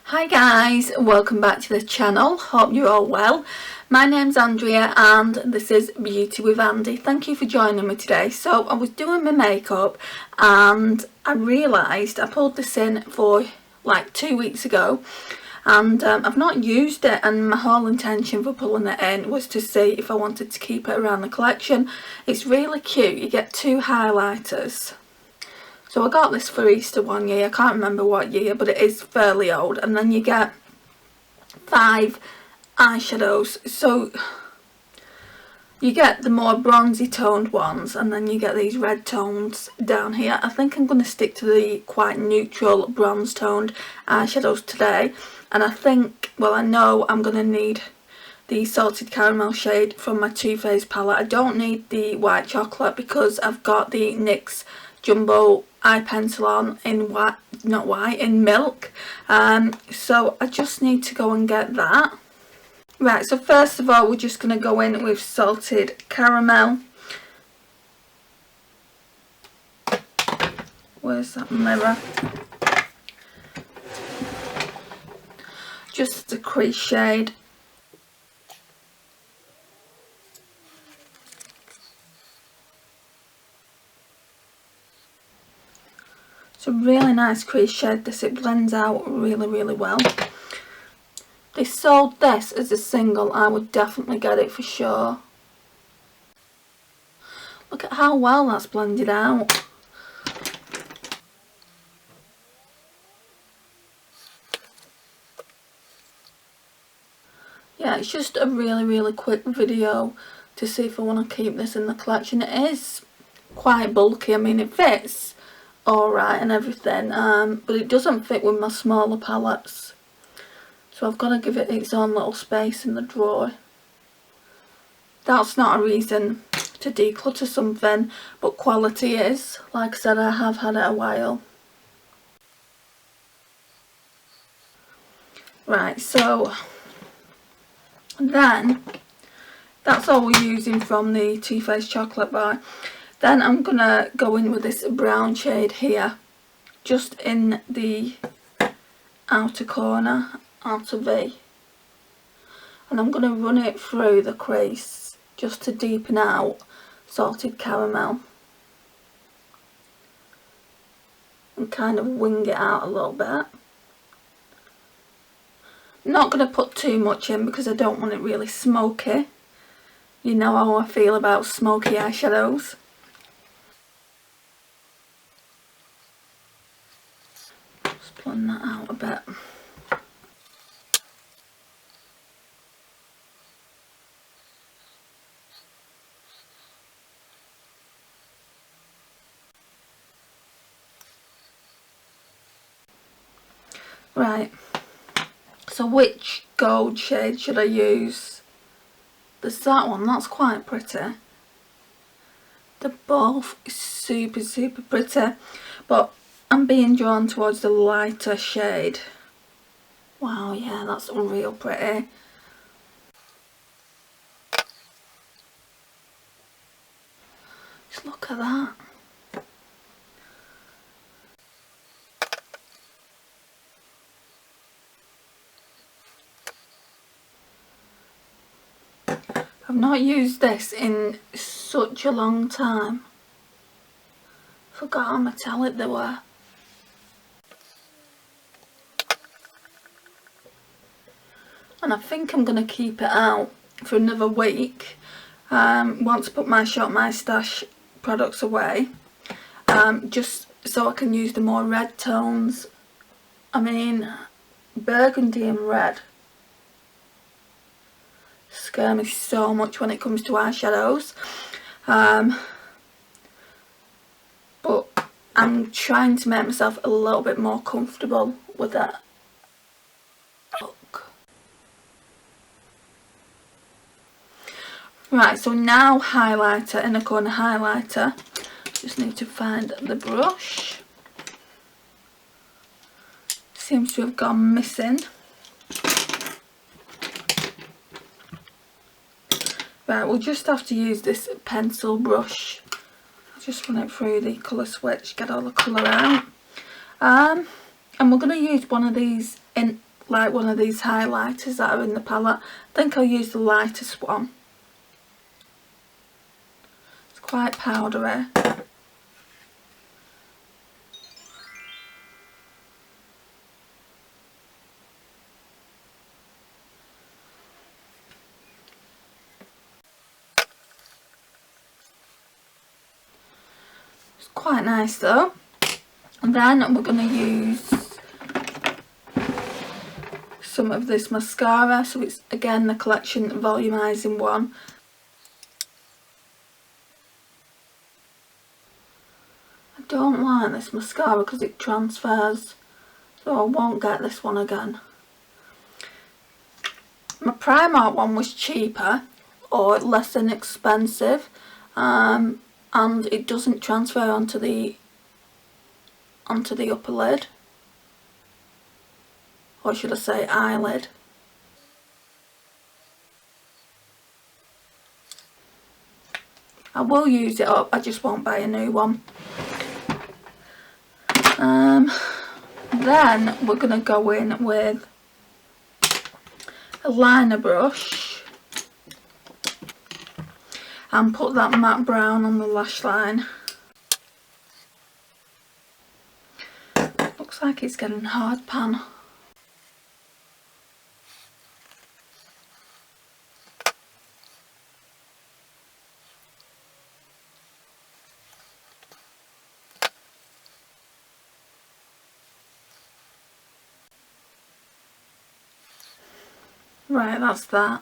Hi guys, welcome back to the channel. Hope you're all well. My name's Andrea and this is Beauty with Andy. Thank you for joining me today. So I was doing my makeup and I realised I pulled this in for like 2 weeks ago and I've not used it, and my whole intention for pulling it in was to see if I wanted to keep it around the collection. It's really cute. You get 2 highlighters. So I got this for Easter one year, I can't remember what year, but it is fairly old. And then you get 5 eyeshadows. So you get the more bronzy toned ones and then you get these red tones down here. I think I'm going to stick to the quite neutral bronze toned eyeshadows today. And I think, well, I know I'm going to need the salted caramel shade from my Too Faced palette. I don't need the white chocolate because I've got the NYX Jumbo eye pencil on in white, not white, in milk. So I just need to go and get that. Right, so first of all we're just going to go in with salted caramel. Where's that mirror? Just a crease shade. It's a really nice crease shade this, it blends out really well. They sold this as a single, I would definitely get it for sure. Look at how well that's blended out. Yeah, it's just a really quick video to see if I want to keep this in the collection. It is quite bulky, I mean it fits alright and everything, but it doesn't fit with my smaller palettes, so I've got to give it its own little space in the drawer. That's not a reason to declutter something, but quality is. Like I said, I have had it a while. Right, so then that's all we're using from the Too Faced chocolate bar. Then I'm going to go in with this brown shade here, just in the outer corner, outer V. And I'm going to run it through the crease, just to deepen out salted caramel. And kind of wing it out a little bit. I'm not going to put too much in because I don't want it really smoky. You know how I feel about smoky eyeshadows. Blend that out a bit. Right, so which gold shade should I use? There's that one, that's quite pretty. They're both super pretty, but I'm being drawn towards the lighter shade. Wow, yeah, that's real pretty. Just look at that. I've not used this in such a long time. Forgot how metallic they were. And I think I'm going to keep it out for another week. Once I put my Shop My Stash products away. Just so I can use the more red tones. I mean, burgundy and red scare me so much when it comes to eyeshadows. But I'm trying to make myself a little bit more comfortable with that look. Right, so now highlighter, inner corner highlighter. Just need to find the brush. Seems to have gone missing. Right, we'll just have to use this pencil brush. I'll just run it through the colour switch, get all the colour out. And we're going to use one of these in like one of these highlighters that are in the palette. I think I'll use the lightest one. It's quite powdery. It's quite nice though. And then we're going to use some of this mascara. So it's again the Collection volumizing one. I don't like this mascara because it transfers, so I won't get this one again. My Primark one was cheaper or less inexpensive, and it doesn't transfer onto the upper lid, or should I say eyelid. I will use it up, I just won't buy a new one. Then we're going to go in with a liner brush and put that matte brown on the lash line. Looks like it's getting hard pan. Right, that's that.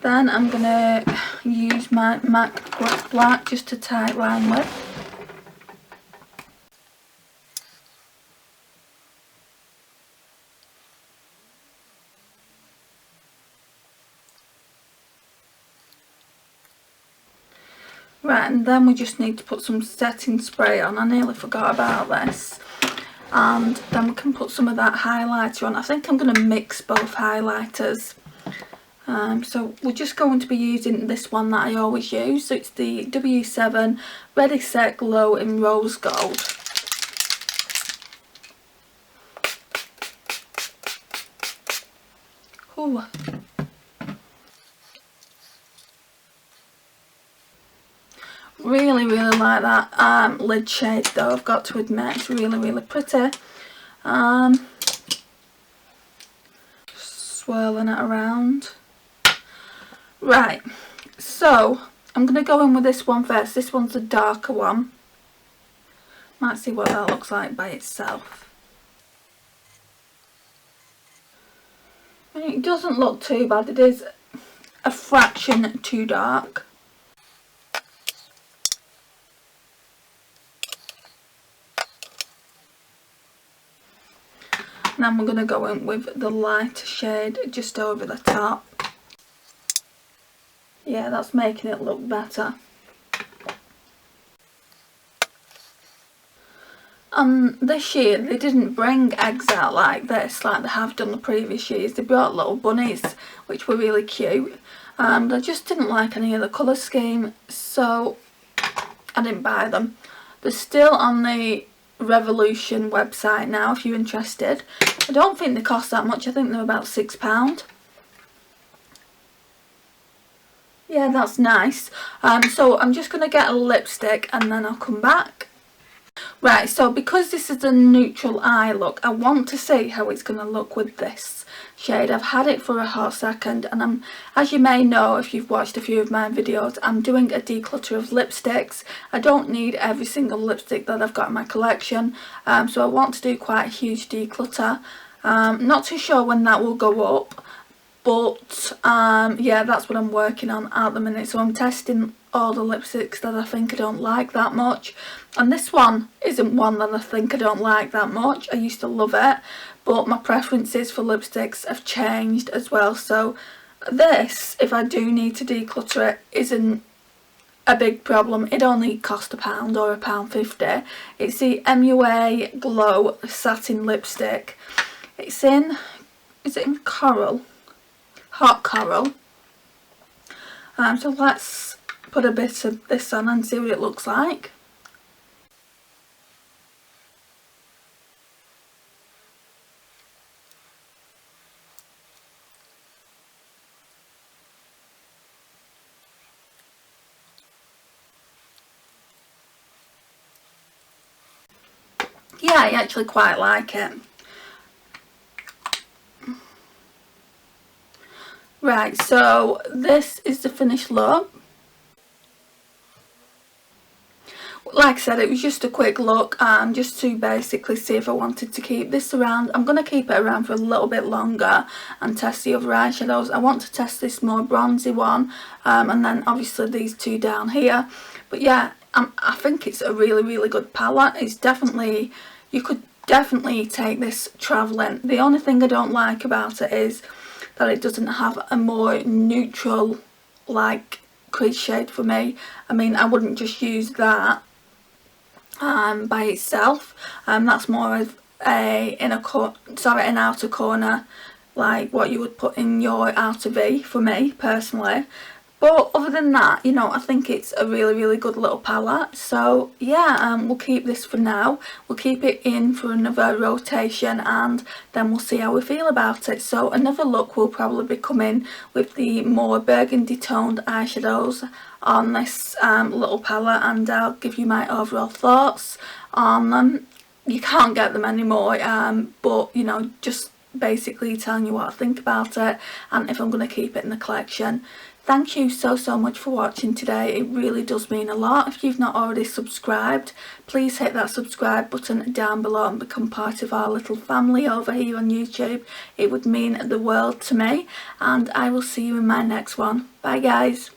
Then I'm going to use my MAC Black just to tight line with. Right, and then we just need to put some setting spray on. I nearly forgot about this. And then we can put some of that highlighter on. I think I'm going to mix both highlighters. So we're just going to be using this one that I always use. So it's the W7 Ready Set Glow in Rose Gold. Ooh. Really like that lid shade though, I've got to admit. It's really pretty. Swirling it around. Right, so I'm going to go in with this one first. This one's a darker one. Might see what that looks like by itself. I mean, it doesn't look too bad. It is a fraction too dark. And then we're going to go in with the lighter shade just over the top. Yeah, that's making it look better. This year they didn't bring eggs out like this, like they have done the previous years. They brought little bunnies, which were really cute. I just didn't like any of the colour scheme, so I didn't buy them. They're still on the Revolution website now if you're interested. I don't think they cost that much. I think they're about £6. Yeah, that's nice. So I'm just going to get a lipstick and then I'll come back. Right, so because this is a neutral eye look, I want to see how it's going to look with this shade. I've had it for a hot second, and as you may know if you've watched a few of my videos, I'm doing a declutter of lipsticks. I don't need every single lipstick that I've got in my collection, so I want to do quite a huge declutter. Not too sure when that will go up, but yeah, that's what I'm working on at the minute. So I'm testing all the lipsticks that I think I don't like that much, and this one isn't one that I think I don't like that much. I used to love it, but my preferences for lipsticks have changed as well. So this, if I do need to declutter it, isn't a big problem. It only cost £1 or £1.50. It's the MUA Glow Satin Lipstick. It's in, is it in Coral? Hot Coral. So let's put a bit of this on and see what it looks like. yeah, I actually quite like it. Right, so this is the finished look. Like I said, it was just a quick look, just to basically see if I wanted to keep this around. I'm going to keep it around for a little bit longer and test the other eyeshadows. I want to test this more bronzy one, and then obviously these two down here. But yeah, I think it's a really good palette. It's definitely, you could definitely take this travelling. The only thing I don't like about it is that it doesn't have a more neutral like crease shade for me. I mean, I wouldn't just use that by itself. That's more of a an outer corner, like what you would put in your outer V for me personally. But other than that, you know, I think it's a really good little palette. So yeah, we'll keep this for now. We'll keep it in for another rotation, and then we'll see how we feel about it. So another look will probably be coming with the more burgundy toned eyeshadows on this little palette, and I'll give you my overall thoughts on them. You can't get them anymore, but you know, just basically telling you what I think about it and if I'm going to keep it in the collection. Thank you so much for watching today. It really does mean a lot. If you've not already subscribed, please hit that subscribe button down below and become part of our little family over here on YouTube. It would mean the world to me, and I will see you in my next one. Bye guys.